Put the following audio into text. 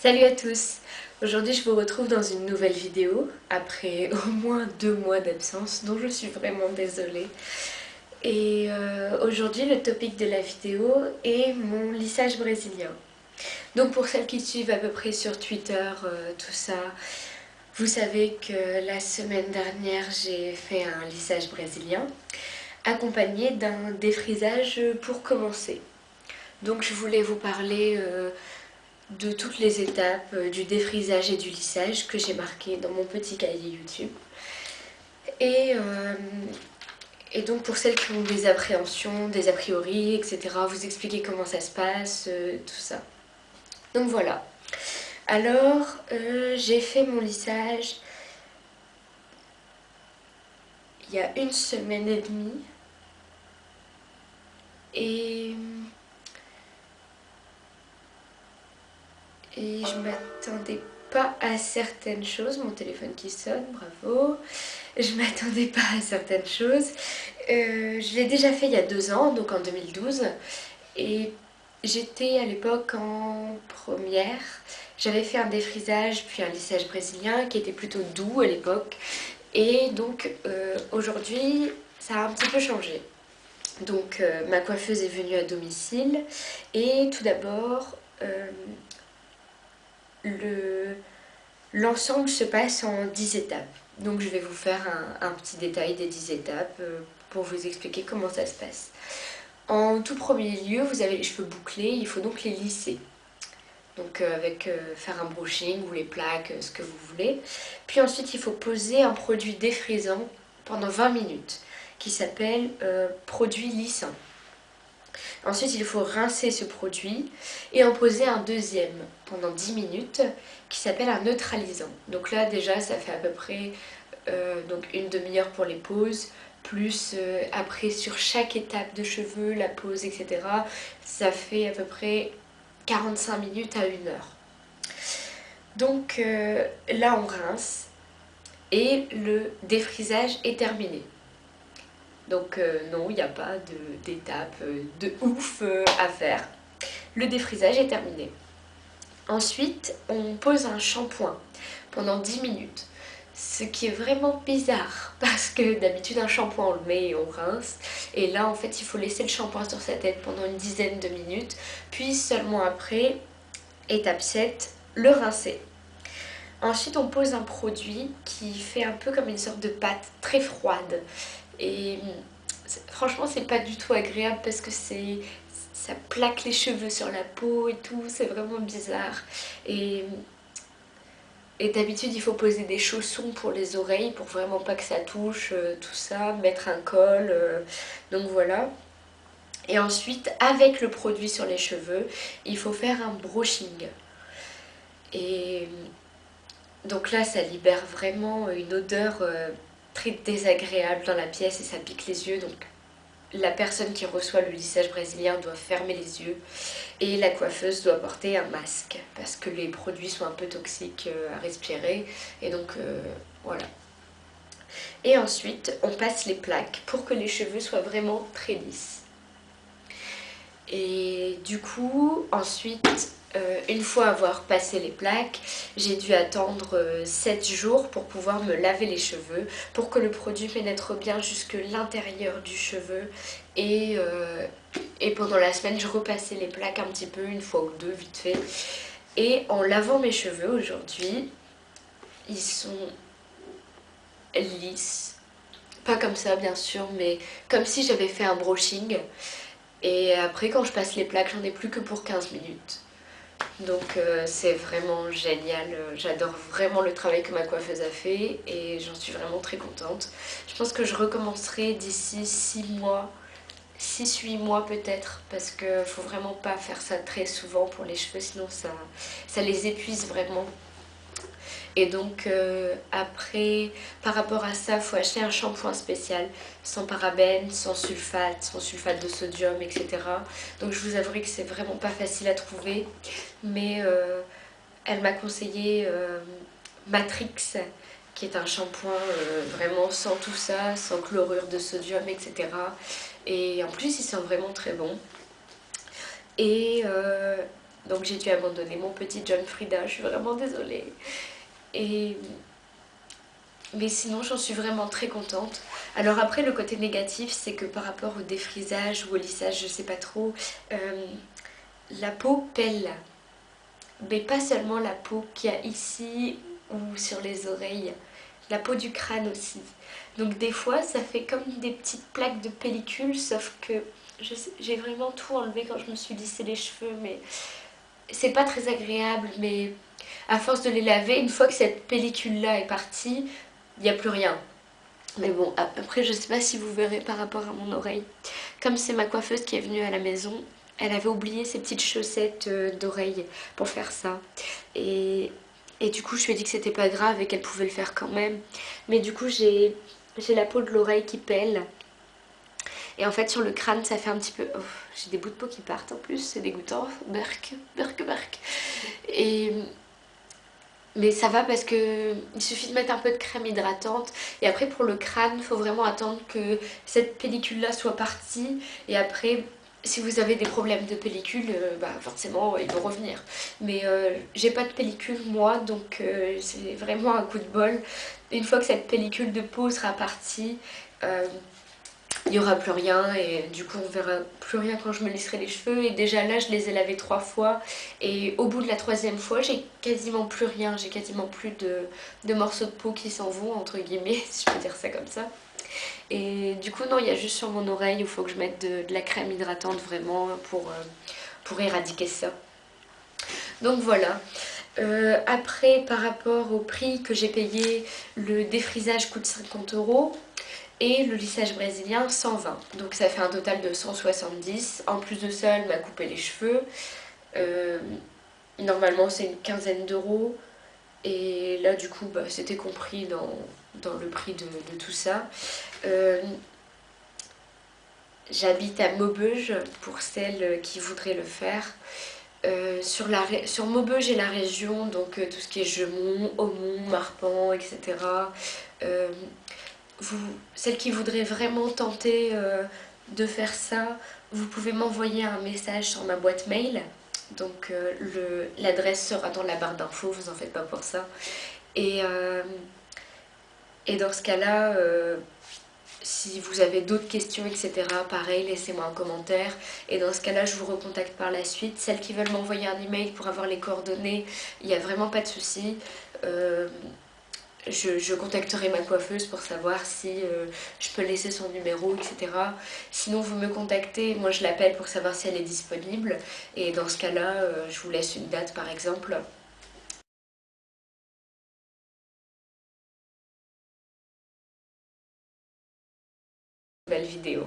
Salut à tous! Aujourd'hui je vous retrouve dans une nouvelle vidéo après au moins 2 mois d'absence dont je suis vraiment désolée. Et aujourd'hui le topic de la vidéo est mon lissage brésilien. Donc pour celles qui suivent à peu près sur Twitter, tout ça, vous savez que la semaine dernière j'ai fait un lissage brésilien accompagné d'un défrisage pour commencer. Donc je voulais vous parler de toutes les étapes du défrisage et du lissage que j'ai marqué dans mon petit cahier YouTube. Et, euh, et donc pour celles qui ont des appréhensions, des a priori, etc., vous expliquer comment ça se passe, tout ça. Donc voilà. Alors, j'ai fait mon lissage il y a 1 semaine et demie. Et je m'attendais pas à certaines choses. Mon téléphone qui sonne, bravo. Je m'attendais pas à certaines choses. Je l'ai déjà fait il y a 2 ans, donc en 2012. Et j'étais à l'époque en première. J'avais fait un défrisage puis un lissage brésilien qui était plutôt doux à l'époque. Et donc aujourd'hui, ça a un petit peu changé. Donc ma coiffeuse est venue à domicile. Et tout d'abord, l'ensemble se passe en 10 étapes. Donc je vais vous faire un petit détail des 10 étapes pour vous expliquer comment ça se passe. En tout premier lieu, vous avez les cheveux bouclés, il faut donc les lisser. Donc faire un brushing ou les plaques, ce que vous voulez. Puis ensuite, il faut poser un produit défrisant pendant 20 minutes qui s'appelle produit lissant. Ensuite, il faut rincer ce produit et en poser un deuxième pendant 10 minutes qui s'appelle un neutralisant. Donc là, déjà, ça fait à peu près donc une demi-heure pour les poses, plus après sur chaque étape de cheveux, la pose, etc. Ça fait à peu près 45 minutes à 1 heure. Donc là, on rince et le défrisage est terminé. Donc non, il n'y a pas d'étape de ouf à faire. Le défrisage est terminé. Ensuite, on pose un shampoing pendant 10 minutes. Ce qui est vraiment bizarre parce que d'habitude un shampoing on le met et on rince. Et là en fait il faut laisser le shampoing sur sa tête pendant une dizaine de minutes. Puis seulement après, étape 7, le rincer. Ensuite on pose un produit qui fait un peu comme une sorte de pâte très froide. Et franchement c'est pas du tout agréable parce que ça plaque les cheveux sur la peau et tout, c'est vraiment bizarre. Et d'habitude il faut poser des chaussons pour les oreilles pour vraiment pas que ça touche, tout ça, mettre un col, donc voilà. Et ensuite avec le produit sur les cheveux, il faut faire un brushing. Et donc là ça libère vraiment une odeur très désagréable dans la pièce et ça pique les yeux. Donc la personne qui reçoit le lissage brésilien doit fermer les yeux et la coiffeuse doit porter un masque parce que les produits sont un peu toxiques à respirer et donc voilà. Et ensuite on passe les plaques pour que les cheveux soient vraiment très lisses. Et du coup ensuite une fois avoir passé les plaques, j'ai dû attendre 7 jours pour pouvoir me laver les cheveux, pour que le produit pénètre bien jusque l'intérieur du cheveu. Et pendant la semaine, je repassais les plaques un petit peu, une fois ou deux, vite fait. Et en lavant mes cheveux aujourd'hui, ils sont lisses. Pas comme ça bien sûr, mais comme si j'avais fait un brushing. Et après quand je passe les plaques, j'en ai plus que pour 15 minutes. Donc c'est vraiment génial, j'adore vraiment le travail que ma coiffeuse a fait et j'en suis vraiment très contente. Je pense que je recommencerai d'ici 6 mois, 6-8 mois peut-être, parce que faut vraiment pas faire ça très souvent pour les cheveux, sinon ça les épuise vraiment. Et donc après, par rapport à ça, il faut acheter un shampoing spécial, sans parabènes, sans sulfate de sodium, etc. Donc je vous avouerai que c'est vraiment pas facile à trouver, mais elle m'a conseillé Matrix, qui est un shampoing vraiment sans tout ça, sans chlorure de sodium, etc. Et en plus, il sent vraiment très bon. Et Donc j'ai dû abandonner mon petit John Frieda, je suis vraiment désolée. Et... Mais sinon j'en suis vraiment très contente. Alors après le côté négatif c'est que par rapport au défrisage ou au lissage, je sais pas trop, la peau pèle. Mais pas seulement la peau qu'il y a ici ou sur les oreilles, la peau du crâne aussi. Donc des fois ça fait comme des petites plaques de pellicule, sauf que j'ai vraiment tout enlevé quand je me suis lissé les cheveux, mais c'est pas très agréable. Mais à force de les laver, une fois que cette pellicule là est partie, il n'y a plus rien. Mais bon, après je sais pas si vous verrez par rapport à mon oreille. Comme c'est ma coiffeuse qui est venue à la maison, elle avait oublié ses petites chaussettes d'oreille pour faire ça. Et, et du coup je lui ai dit que c'était pas grave et qu'elle pouvait le faire quand même. Mais du coup j'ai la peau de l'oreille qui pèle. Et en fait sur le crâne ça fait un petit peu... Oh, j'ai des bouts de peau qui partent en plus, c'est dégoûtant. Berk, berk, berk. Et... Mais ça va parce que il suffit de mettre un peu de crème hydratante. Et après pour le crâne, il faut vraiment attendre que cette pellicule là soit partie. Et après, si vous avez des problèmes de pellicule, bah forcément ils vont revenir. Mais j'ai pas de pellicule moi, donc c'est vraiment un coup de bol. Une fois que cette pellicule de peau sera partie, euh, il n'y aura plus rien et du coup on verra plus rien quand je me lisserai les cheveux. Et déjà là je les ai lavés 3 fois et au bout de la 3e fois j'ai quasiment plus rien, j'ai quasiment plus de morceaux de peau qui s'en vont entre guillemets, si je peux dire ça comme ça. Et du coup non, il y a juste sur mon oreille où il faut que je mette de la crème hydratante vraiment pour éradiquer ça. Donc voilà. Après par rapport au prix que j'ai payé, le défrisage coûte 50 € et le lissage brésilien 120. Donc ça fait un total de 170. En plus de ça, elle m'a coupé les cheveux. Euh, Normalement c'est une quinzaine d'euros. Et là du coup bah, c'était compris dans le prix de tout ça. Euh, J'habite à Maubeuge pour celles qui voudraient le faire. Sur Maubeuge et la région, donc tout ce qui est Gemont, Aumont, Marpan, etc. Euh, Celles qui voudraient vraiment tenter de faire ça, vous pouvez m'envoyer un message sur ma boîte mail. Donc l'adresse sera dans la barre d'infos, vous en faites pas pour ça. Et, euh, et dans ce cas-là, si vous avez d'autres questions, etc., pareil, laissez-moi un commentaire. Et dans ce cas-là, je vous recontacte par la suite. Celles qui veulent m'envoyer un email pour avoir les coordonnées, il n'y a vraiment pas de souci. Euh, je contacterai ma coiffeuse pour savoir si je peux laisser son numéro, etc. Sinon, vous me contactez, moi je l'appelle pour savoir si elle est disponible. Et dans ce cas-là, je vous laisse une date par exemple. Belle vidéo.